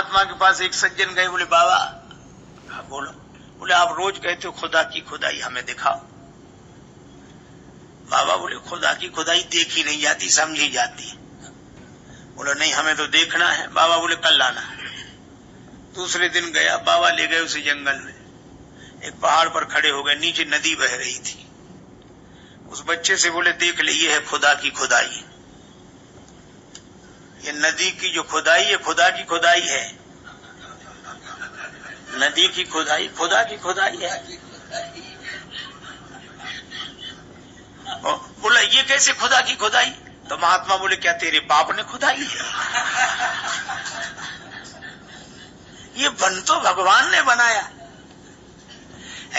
महात्मा के पास एक सज्जन गए, बोले बाबा बोलो। बोले आप रोज कहते हो खुदा की खुदाई, हमें दिखाओ। बाबा बोले खुदा की खुदाई देखी नहीं जाती, समझी जाती। बोले नहीं हमें तो देखना है। बाबा बोले कल लाना। दूसरे दिन गया, बाबा ले गए उसे जंगल में। एक पहाड़ पर खड़े हो गए, नीचे नदी बह रही थी। उस बच्चे से बोले देख ले, ये है खुदा की खुदाई। ये नदी की जो खुदाई है खुदा की खुदाई है। नदी की खुदाई खुदा की खुदाई है। बोला ये कैसे खुदा की खुदाई? तो महात्मा बोले क्या तेरे बाप ने खुदाई है? ये वन तो भगवान ने बनाया।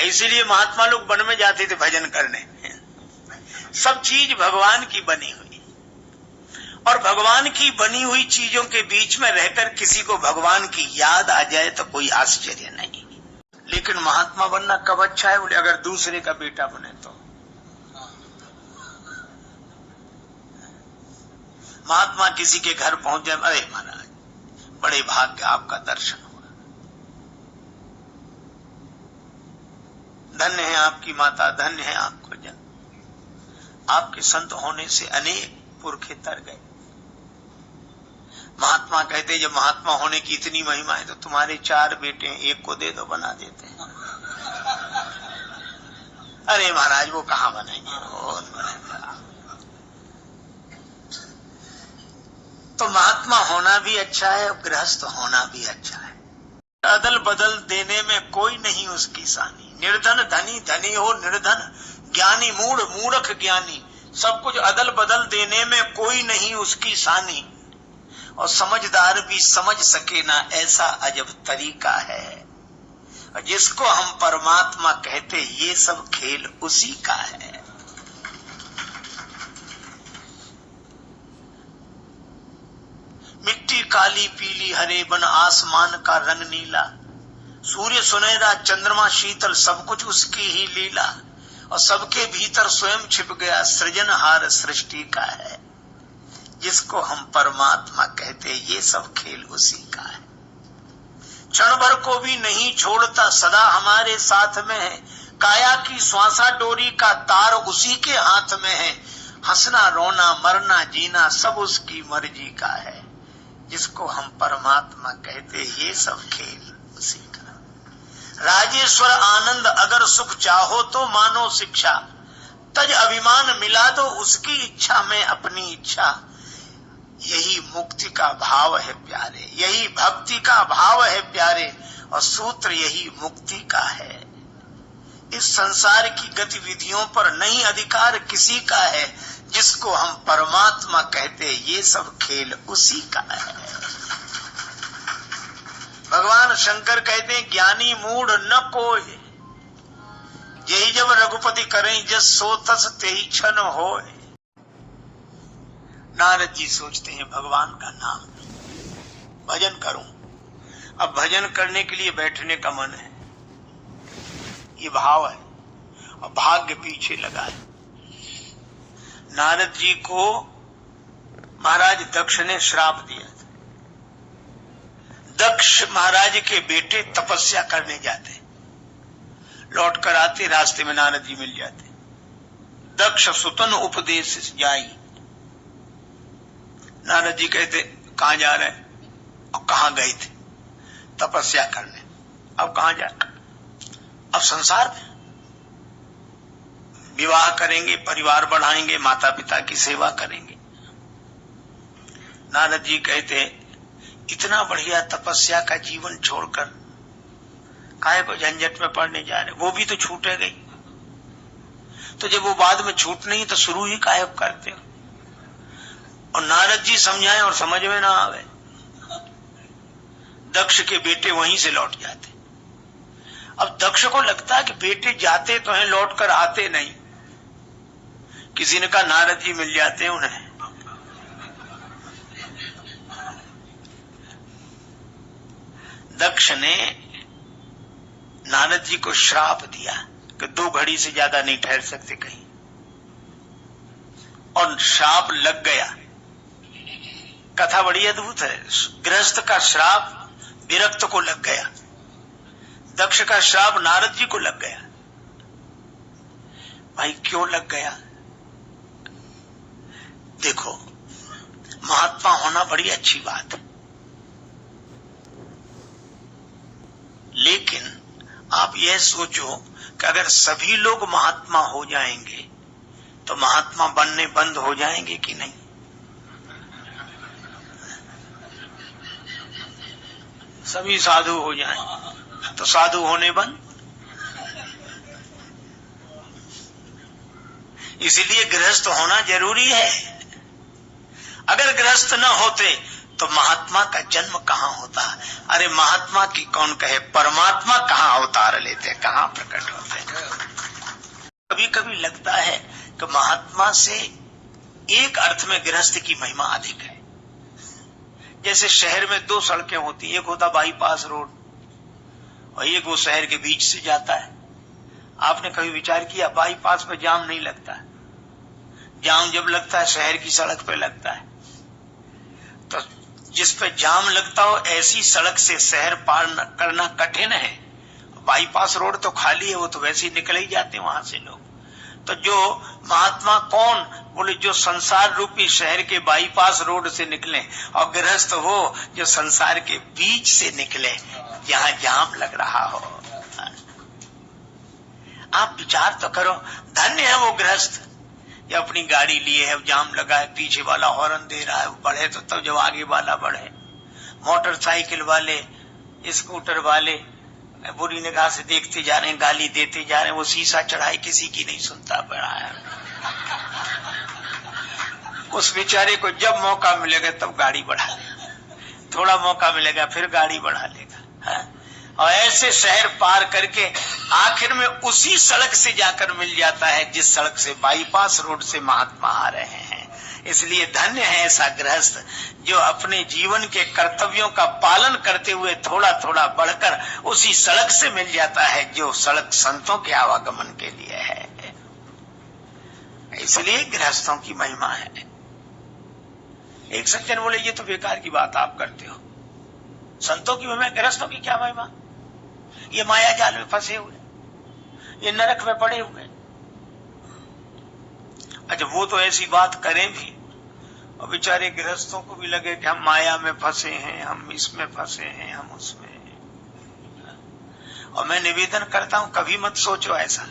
इसीलिए महात्मा लोग वन में जाते थे भजन करने। सब चीज भगवान की बनी हुई, और भगवान की बनी हुई चीजों के बीच में रहकर किसी को भगवान की याद आ जाए तो कोई आश्चर्य नहीं। लेकिन महात्मा बनना कब अच्छा है? बोले अगर दूसरे का बेटा बने तो। महात्मा किसी के घर पहुंच जाए, अरे महाराज बड़े भाग्य आपका दर्शन हुआ, धन्य है आपकी माता, धन्य है आपको जन्म, आपके संत होने से अनेक पुरखे तर गए। महात्मा कहते जब महात्मा होने की इतनी महिमा है तो तुम्हारे 4 बेटे हैं, एक को दे दो, बना देते हैं। अरे महाराज वो कहाँ बनाएंगे? तो महात्मा होना भी अच्छा है और गृहस्थ होना भी अच्छा है। अदल बदल देने में कोई नहीं उसकी सानी। निर्धन धनी, धनी हो निर्धन, ज्ञानी मूढ़, मूर्ख ज्ञानी, सब कुछ अदल बदल देने में कोई नहीं उसकी सानी। और समझदार भी समझ सके ना, ऐसा अजब तरीका है। और जिसको हम परमात्मा कहते, ये सब खेल उसी का है। मिट्टी काली पीली हरे, बन आसमान का रंग नीला, सूर्य सुनहरा चंद्रमा शीतल, सब कुछ उसकी ही लीला। और सबके भीतर स्वयं छिप गया, सृजनहार सृष्टि का है। जिसको हम परमात्मा कहते, ये सब खेल उसी का है। क्षण भर को भी नहीं छोड़ता, सदा हमारे साथ में है। काया की श्वासा डोरी का तार उसी के हाथ में है। हंसना रोना मरना जीना सब उसकी मर्जी का है। जिसको हम परमात्मा कहते, ये सब खेल उसी का। राजेश्वर आनंद अगर सुख चाहो तो मानो शिक्षा, तज अभिमान मिला दो उसकी इच्छा में अपनी इच्छा। यही मुक्ति का भाव है प्यारे, यही भक्ति का भाव है प्यारे, और सूत्र यही मुक्ति का है। इस संसार की गतिविधियों पर नहीं अधिकार किसी का है। जिसको हम परमात्मा कहते, ये सब खेल उसी का है। भगवान शंकर कहते हैं ज्ञानी मूढ़ न कोई, यही जब रघुपति करें जस सो तस तेहि क्षण होए। नारद जी सोचते हैं भगवान का नाम भजन करूं। अब भजन करने के लिए बैठने का मन है, ये भाव है, और भाग्य पीछे लगा है। नारद जी को महाराज दक्ष ने श्राप दिया था। दक्ष महाराज के बेटे तपस्या करने जाते, लौट कर आते, रास्ते में नारद जी मिल जाते। दक्ष सुतन उपदेश जाई। नारद जी कहते कहां जा रहे हैं? और कहां गए थे? तपस्या करने। अब कहां जा? अब संसार में विवाह करेंगे, परिवार बढ़ाएंगे, माता पिता की सेवा करेंगे। नारद जी कहते इतना बढ़िया तपस्या का जीवन छोड़कर काहे को झंझट में पड़ने जा रहे? वो भी तो छूटे गई। तो जब वो बाद में छूट नहीं तो शुरू ही काहे करते हो? और नारद जी समझाएं और समझ में ना आवे। दक्ष के बेटे वहीं से लौट जाते। अब दक्ष को लगता है कि बेटे जाते तो हैं, लौट कर आते नहीं। किसी ने कहा नारद जी मिल जाते हैं उन्हें। दक्ष ने नारद जी को श्राप दिया कि 2 घड़ी से ज्यादा नहीं ठहर सकते कहीं, और श्राप लग गया। कथा बड़ी अद्भुत है। गृहस्थ का श्राप विरक्त को लग गया, दक्ष का श्राप नारद जी को लग गया। भाई क्यों लग गया? देखो, महात्मा होना बड़ी अच्छी बात है, लेकिन आप यह सोचो कि अगर सभी लोग महात्मा हो जाएंगे तो महात्मा बनने बंद हो जाएंगे कि नहीं? सभी साधु हो जाएं तो साधु होने बंद। इसलिए गृहस्थ होना जरूरी है। अगर गृहस्थ न होते तो महात्मा का जन्म कहाँ होता? अरे महात्मा की कौन कहे, परमात्मा कहाँ अवतार लेते, कहाँ प्रकट होते। कभी कभी लगता है कि महात्मा से एक अर्थ में गृहस्थ की महिमा अधिक है। जैसे शहर में दो सड़कें होती, एक होता बाईपास रोड और एक वो शहर के बीच से जाता है। आपने कभी विचार किया बाईपास पे जाम नहीं लगता? जाम जब लगता है शहर की सड़क पे लगता है। तो जिस पे जाम लगता हो ऐसी सड़क से शहर पार करना कठिन है। बाईपास रोड तो खाली है, वो तो वैसे ही निकल ही जाते वहां से लोग। तो जो महात्मा कौन? बोले जो संसार रूपी शहर के बाईपास रोड से निकले, और गृहस्थ वो जो संसार के बीच से निकले जहां जाम लग रहा हो। आप विचार तो करो, धन्य है वो गृहस्थ ये अपनी गाड़ी लिए है, जाम लगा है, पीछे वाला हॉर्न दे रहा है, वो बढ़े तो तब जब आगे वाला बढ़े। मोटरसाइकिल वाले, स्कूटर वाले बुरी निगाह से देखते जा रहे हैं, गाली देते जा रहे हैं, वो शीशा चढ़ाए किसी की नहीं सुनता पड़ा है। उस बेचारे को जब मौका मिलेगा तब गाड़ी बढ़ा लेगा, थोड़ा मौका मिलेगा फिर गाड़ी बढ़ा लेगा, है? और ऐसे शहर पार करके आखिर में उसी सड़क से जाकर मिल जाता है जिस सड़क से बाईपास रोड से महात्मा आ रहे हैं। इसलिए धन्य है ऐसा गृहस्थ जो अपने जीवन के कर्तव्यों का पालन करते हुए थोड़ा थोड़ा बढ़कर उसी सड़क से मिल जाता है जो सड़क संतों के आवागमन के लिए है। इसलिए गृहस्थों की महिमा है। एक सज्जन बोले ये तो बेकार की बात आप करते हो, संतों की महिमा, गृहस्थों की क्या महिमा? ये माया जाल में फंसे हुए, ये नरक में पड़े हुए। अच्छा वो तो ऐसी बात करें भी और बेचारे गृहस्थों को भी लगे कि हम माया में फंसे हैं, हम इसमें फंसे हैं, हम उसमें हैं। और मैं निवेदन करता हूं कभी मत सोचो ऐसा।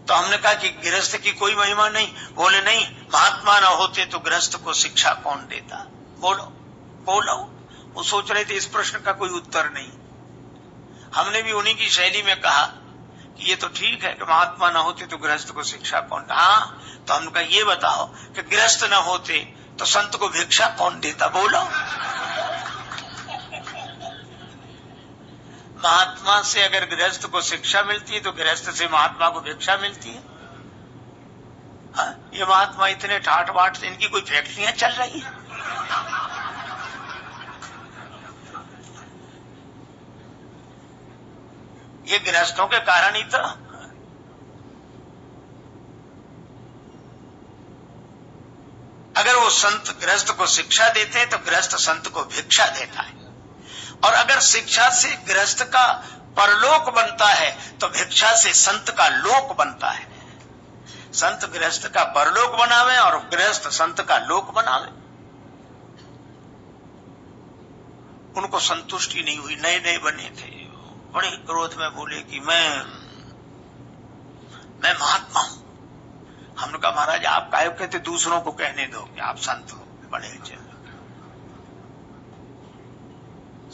तो हमने कहा कि गृहस्थ की कोई महिमा नहीं। बोले नहीं, महात्मा न होते तो गृहस्थ को शिक्षा कौन देता? बोलो बोलो। वो सोच रहे थे इस प्रश्न का कोई उत्तर नहीं। हमने भी उन्हीं की शैली में कहा कि ये तो ठीक है कि महात्मा न होते तो गृहस्थ को शिक्षा कौन। हाँ, तो हमने कहा ये बताओ कि गृहस्थ न होते तो संत को भिक्षा कौन देता? बोलो। महात्मा से अगर गृहस्थ को शिक्षा मिलती है तो गृहस्थ से महात्मा को भिक्षा मिलती है। हाँ, ये महात्मा इतने ठाठ बाट, इनकी कोई फैक्ट्रियां चल रही है? ये गृहस्थों के कारण ही तो। अगर वो संत गृहस्थ को शिक्षा देते हैं तो गृहस्थ संत को भिक्षा देता है। और अगर शिक्षा से गृहस्थ का परलोक बनता है तो भिक्षा से संत का लोक बनता है। संत गृहस्थ का परलोक बनावे और गृहस्थ संत का लोक बनावे। उनको संतुष्टि नहीं हुई, नए नए बने थे, बड़े क्रोध में बोले कि मैं महात्मा हूं। हमने कहा महाराज आप काहे कहते, दूसरों को कहने दो कि आप संत हो, बड़े अच्छे।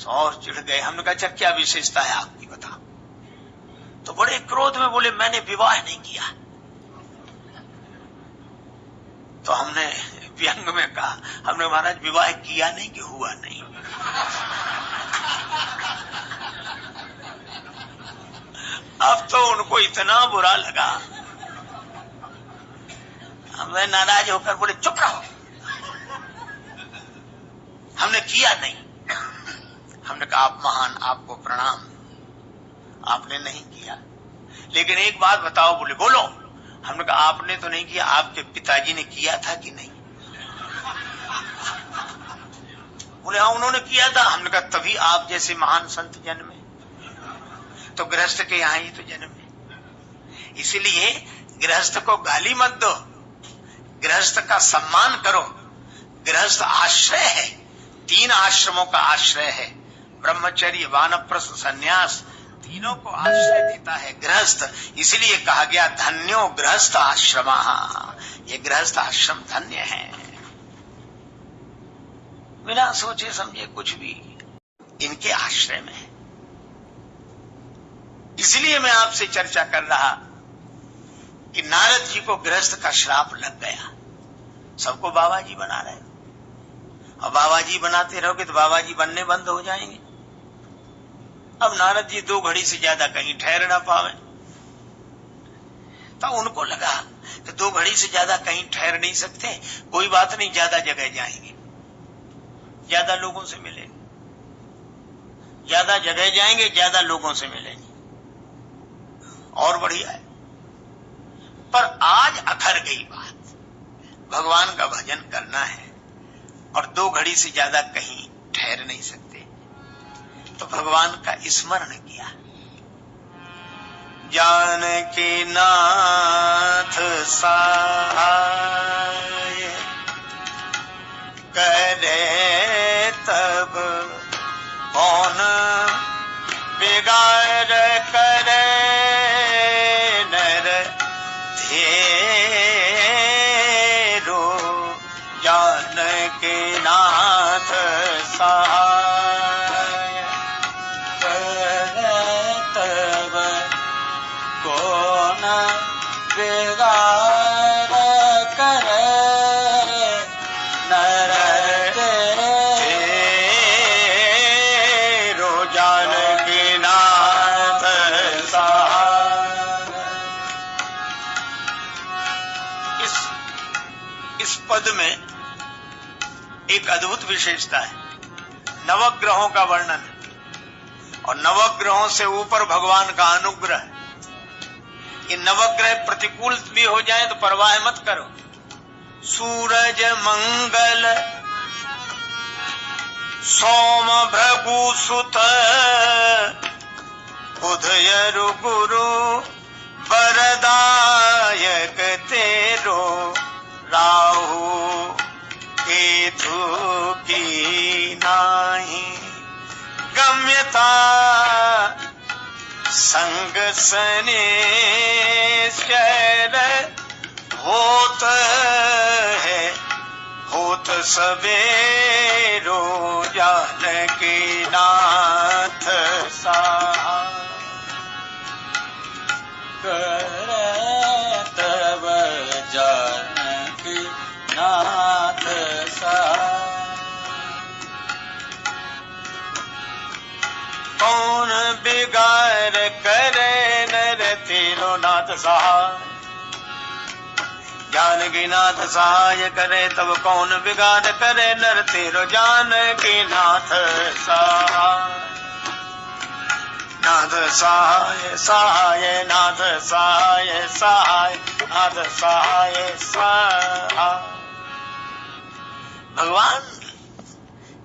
और चिढ़ गए। हमने कहा अच्छा क्या विशेषता है आपकी बताओ। तो बड़े क्रोध में बोले मैंने विवाह नहीं किया। तो हमने व्यंग में कहा, हमने महाराज विवाह किया नहीं कि हुआ नहीं। अब तो उनको इतना बुरा लगा, हमें नाराज होकर बोले चुप रहो, हमने किया नहीं। हमने कहा आप महान, आपको प्रणाम, आपने नहीं किया। लेकिन एक बात बताओ। बोले बोलो। हमने कहा आपने तो नहीं किया, आपके पिताजी ने किया था कि नहीं? बोले हाँ उन्होंने किया था। हमने कहा तभी आप जैसे महान संत जन्मे, तो गृहस्थ के यहाँ ही तो जन्मे। इसलिए गृहस्थ को गाली मत दो, गृहस्थ का सम्मान करो। गृहस्थ आश्रय है, 3 आश्रमों का आश्रय है, ब्रह्मचर्य वानप्रस्थ संन्यास, तीनों को आश्रय देता है गृहस्थ। इसलिए कहा गया धन्यो गृहस्थ आश्रम, ये गृहस्थ आश्रम धन्य है। बिना सोचे समझे कुछ भी इनके आश्रय में है। इसलिए मैं आपसे चर्चा कर रहा कि नारद जी को गृहस्थ का श्राप लग गया। सबको बाबा जी बना रहे, और बाबा जी बनाते रहोगे तो बाबा जी बनने बंद हो जाएंगे। अब नारद जी 2 घड़ी से ज्यादा कहीं ठहर ना पावे, तो उनको लगा कि 2 घड़ी से ज्यादा कहीं ठहर नहीं सकते, कोई बात नहीं, ज्यादा जगह जाएंगे, ज्यादा लोगों से मिलेंगे, ज्यादा जगह जाएंगे, ज्यादा लोगों से मिलेंगे, और बढ़िया है। पर आज अखर गई बात, भगवान का भजन करना है और 2 घड़ी से ज्यादा कहीं ठहर नहीं सकते, तो भगवान का स्मरण किया। जानकी नाथ सहाय करे तब कौन बिगाड़ करे नर धेरो। जानकी नाथ सहाय करे तब कौन बिगाड़ करे नर धेरो। जानकी नाथ सहाय। इस पद में एक अद्भुत विशेषता है, नवग्रहों का वर्णन है, और नवग्रहों से ऊपर भगवान का अनुग्रह। ये नवग्रह प्रतिकूल भी हो जाए तो परवाह मत करो। सूरज मंगल सोम भृगु सुत उदयरु गुरु वरदायक तेरो। राहु केतु की नाही गम्यता संग सनेश्वर होत है होत सवेरो। जानकी नाथ सहाय करे तब जानकी नाथ सहाय। कौन बिगाड़ करे नर तेरो नाथ सहाय। जानकी नाथ सहाय करे तब कौन बिगाड़ करे नर तेरो। जानकी नाथ सहाय नाथ सहाय सहाय नाथ सहाय सहाय नाथ सहाय सहाय। भगवान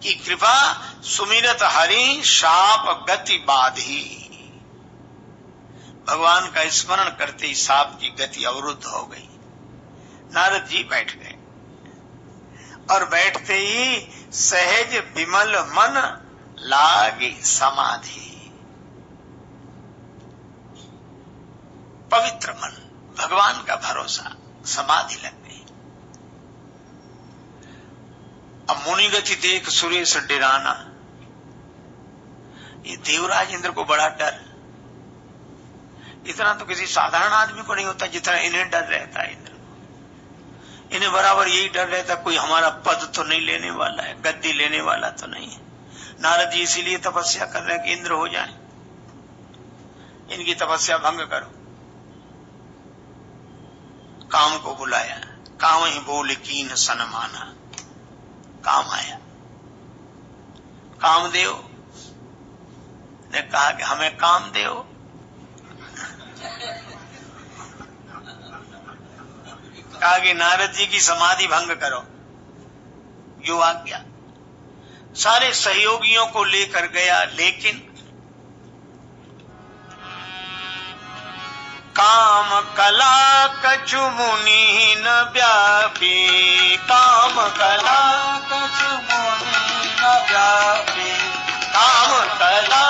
की कृपा सुमिरत हरि शाप गति बाधी। भगवान का स्मरण करते ही साप की गति अवरुद्ध हो गई। नारद जी बैठ गए और बैठते ही सहज विमल मन लागी समाधि। पवित्र मन, भगवान का भरोसा, समाधि लग गई। अब मुनिगति देख सुरेश डेराना। ये देवराज इंद्र को बड़ा डर, इतना तो किसी साधारण आदमी को नहीं होता जितना इन्हें डर रहता है। इंद्र को, इन्हें बराबर यही डर रहता कोई हमारा पद तो नहीं लेने वाला है, गद्दी लेने वाला तो नहीं है। नारद जी इसीलिए तपस्या कर रहे हैं कि इंद्र हो जाए, इनकी तपस्या भंग करो। काम को बुलाया, काम ही बोल कीन सन माना। काम आया, कामदेव ने कहा कि हमें काम दो। कहा कि नारद जी की समाधि भंग करो, जो आज्ञा। सारे सहयोगियों को लेकर गया, लेकिन काम कला कछु मुनि न व्यापी, काम कला कछु मुनि न व्यापी, काम कला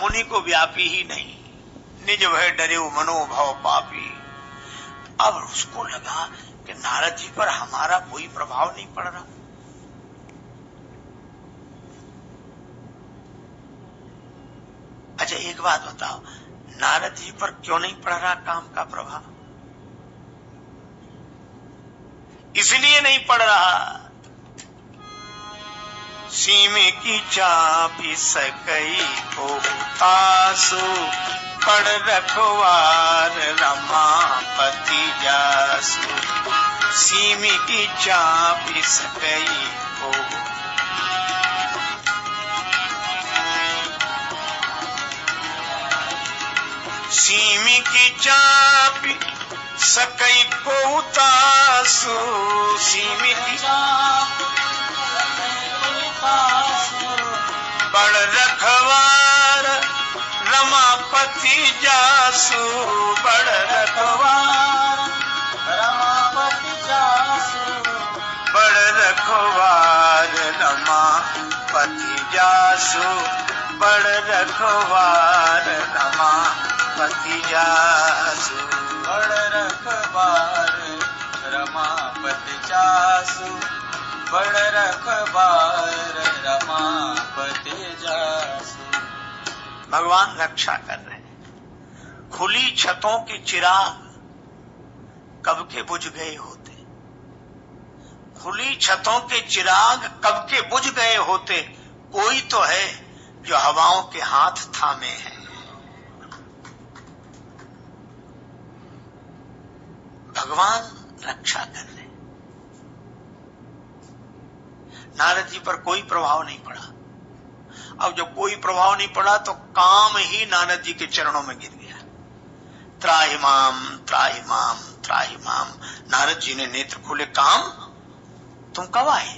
मुनि को व्यापी ही नहीं, निज भय डरे मनोभाव पापी। अब उसको लगा कि नारद जी पर हमारा कोई प्रभाव नहीं पड़ रहा। अच्छा एक बात बताओ, नारद जी पर क्यों नहीं पड़ रहा काम का प्रभाव? इसलिए नहीं पड़ रहा, सीमे की चापी सकई को तासु, पड़ रखवार रमापति जासु, सीमी की चापी सकई को, सीमी की चापी सकई को तासु, सीमी की बड़ रखवार रमापति जासु, बड़ रखवार रमापति जासु, बड़ रखवार रमापति जासु, बड़ रखवार रमापति जासु, बड़ रखवार रमापति जासु, बड़ रखवार रमापति जासु। भगवान रक्षा कर रहे हैं। खुली छतों के चिराग कब के बुझ गए होते, खुली छतों के चिराग कब के बुझ गए होते, कोई तो है जो हवाओं के हाथ थामे है। भगवान रक्षा कर रहे। नारद जी पर कोई प्रभाव नहीं पड़ा। अब जब कोई प्रभाव नहीं पड़ा तो काम ही नारद जी के चरणों में गिर गया। त्राहिमाम त्राहिमाम त्राहिमाम। नारद जी ने नेत्र खोले, काम तुम कब आए?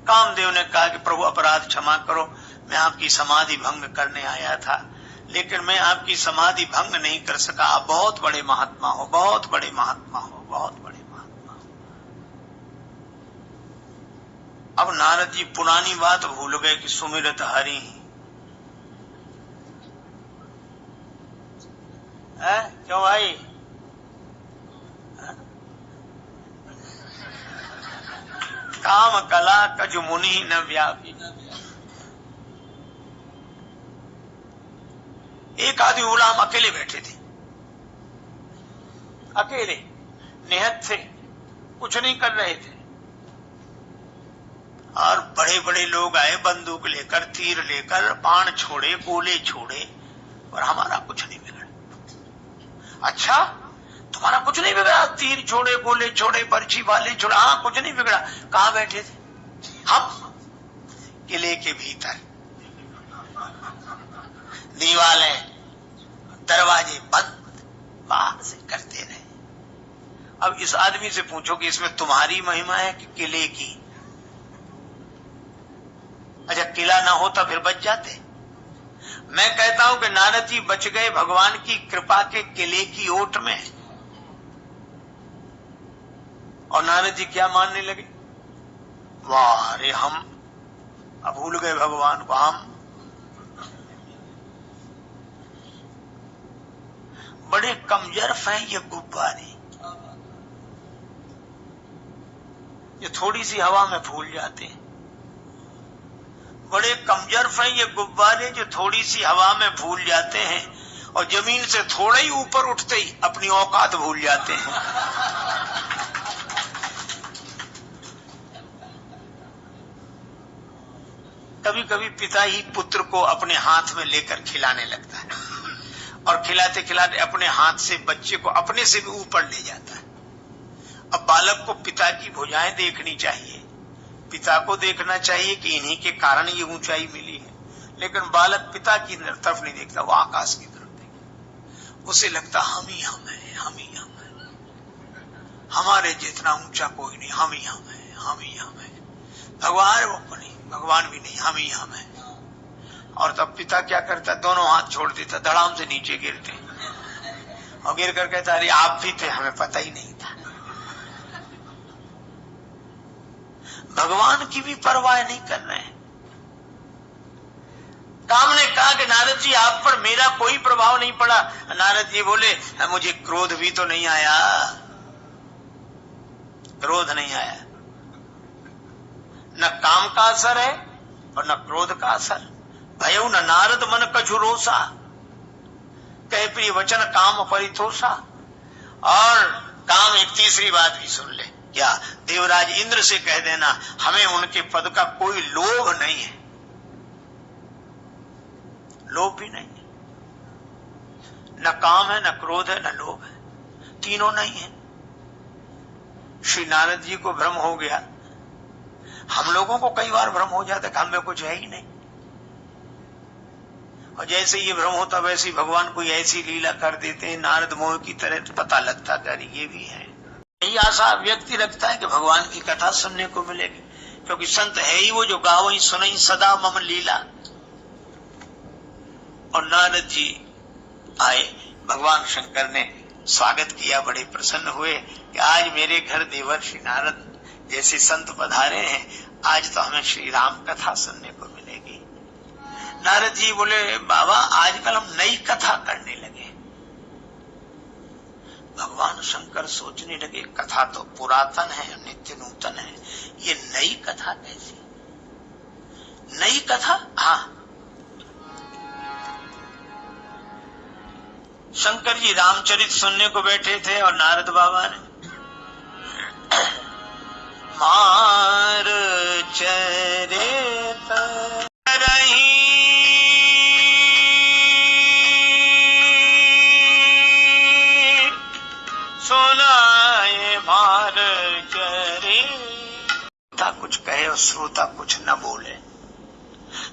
कामदेव ने कहा कि प्रभु अपराध क्षमा करो, मैं आपकी समाधि भंग करने आया था, लेकिन मैं आपकी समाधि भंग नहीं कर सका। आप बहुत बड़े महात्मा हो, बहुत बड़े महात्मा हो, बहुत बड़े महात्मा हो। अब नारद जी पुरानी बात भूल गए कि सुमिरत हरि। क्यों भाई? काम कला कज मुनि न व्यापी। एक आदमी बोला, हम अकेले बैठे थे, अकेले निहत थे, कुछ नहीं कर रहे थे, और बड़े बड़े लोग आए बंदूक लेकर, तीर लेकर, बाण छोड़े, गोले छोड़े, और हमारा कुछ नहीं बिगड़ा। अच्छा, तुम्हारा कुछ नहीं बिगड़ा? तीर छोड़े, गोले छोड़े, पर्ची वाले छोड़े, हाँ कुछ नहीं बिगड़ा। कहाँ बैठे थे? हम किले के भीतर, दीवारें दरवाजे बंद, बाहर से करते रहे। अब इस आदमी से पूछो कि इसमें तुम्हारी महिमा है कि किले की? अच्छा, किला ना होता फिर बच जाते। मैं कहता हूं कि नारद जी बच गए भगवान की कृपा के किले की ओट में। और नारद जी क्या मानने लगे? वाह रे, हम अब भूल गए भगवान को। हम बड़े कमजोर हैं ये गुब्बारे, ये थोड़ी सी हवा में फूल जाते हैं। बड़े कमजोर हैं ये गुब्बारे जो थोड़ी सी हवा में फूल जाते हैं, और जमीन से थोड़ा ही ऊपर उठते ही अपनी औकात भूल जाते हैं। कभी कभी पिता ही पुत्र को अपने हाथ में लेकर खिलाने लगता है, और खिलाते खिलाते अपने हाथ से बच्चे को अपने से भी ऊपर ले जाता है। अब बालक को पिता की भुजाएं देखनी चाहिए, पिता को देखना चाहिए कि इन्हीं के कारण ये ऊंचाई मिली है, लेकिन बालक पिता की तरफ नहीं देखता, वो आकाश की तरफ देखता। उसे लगता हम ही हम है, हम ही हम है, हमारे जितना ऊंचा कोई नहीं, हम ही हम है, हम ही हम है। भगवान वो नहीं, भगवान भी नहीं, हम ही हम है। और तब पिता क्या करता, दोनों हाथ छोड़ देता, धड़ाम से नीचे गिरते और गिर कर कहता, अरे आप भी थे, हमें पता ही नहीं था। भगवान की भी परवाह नहीं कर रहे हैं। काम ने कहा कि नारद जी आप पर मेरा कोई प्रभाव नहीं पड़ा। नारद जी बोले, मुझे क्रोध भी तो नहीं आया, क्रोध नहीं आया। न काम का असर है और न क्रोध का असर। भयउ न नारद मन कछु रोसा, कहे प्रिय वचन काम परितोषा। और काम एक तीसरी बात भी सुन ले, क्या देवराज इंद्र से कह देना हमें उनके पद का कोई लोभ नहीं है, लोभ भी नहीं है। न काम है, न क्रोध है, न लोभ है, तीनों नहीं है। श्री नारद जी को भ्रम हो गया। हम लोगों को कई बार भ्रम हो जाता कि हमें कुछ है ही नहीं। और जैसे ये भ्रम होता वैसे ही भगवान कोई ऐसी लीला कर देते हैं नारद मोह की तरह, पता लगता कि अरे ये भी है। यही आशा व्यक्ति रखता है कि भगवान की कथा सुनने को मिलेगी, क्योंकि संत है ही वो जो गावई सुनई सदा मम लीला। और नारद जी आए, भगवान शंकर ने स्वागत किया, बड़े प्रसन्न हुए कि आज मेरे घर देवर श्री नारद जैसे संत पधारे हैं, आज तो हमें श्री राम कथा सुनने को मिलेगी। नारद जी बोले, बाबा आजकल हम नई कथा करने लगे। भगवान शंकर सोचने लगे, कथा तो पुरातन है, नित्य नूतन है, ये नई कथा कैसी? नई कथा? हाँ, शंकर जी रामचरित सुनने को बैठे थे और नारद बाबा ने मार चरित रही सुनाए मार चरित। कुछ कहे और श्रोता कुछ न बोले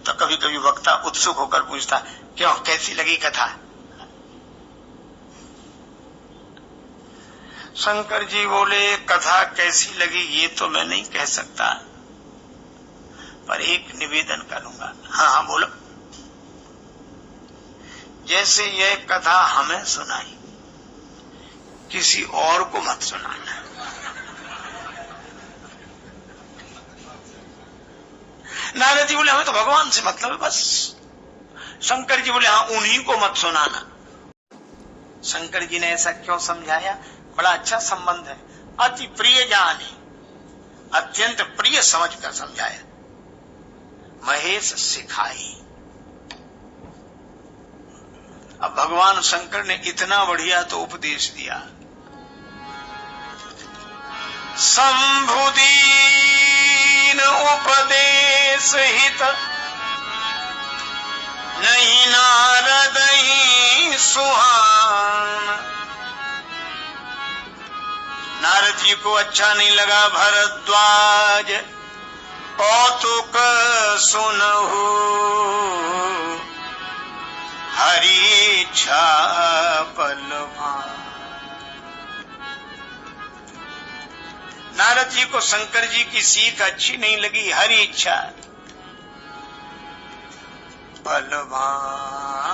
तो कभी कभी वक्ता उत्सुक होकर पूछता, क्यों कैसी लगी कथा? शंकर जी बोले, कथा कैसी लगी ये तो मैं नहीं कह सकता, पर एक निवेदन करूंगा। हाँ हाँ बोलो। जैसे यह कथा हमें सुनाई, किसी और को मत सुनाना। नारद जी बोले, हमें तो भगवान से मतलब है बस। शंकर जी बोले, हाँ उन्हीं को मत सुनाना। शंकर जी ने ऐसा क्यों समझाया? बड़ा अच्छा संबंध है, अति प्रिय जाने, अत्यंत प्रिय समझकर समझाया। महेश सिखाई। अब भगवान शंकर ने इतना बढ़िया तो उपदेश दिया। शंभुदीन उपदेश हित, नहीं नारद ही सुहान। नारद जी को अच्छा नहीं लगा भरद्वाज कौतुक सुनहु, हरि इच्छा बलवान। नारद जी को शंकर जी की सीख अच्छी नहीं लगी, हरि इच्छा बलवान।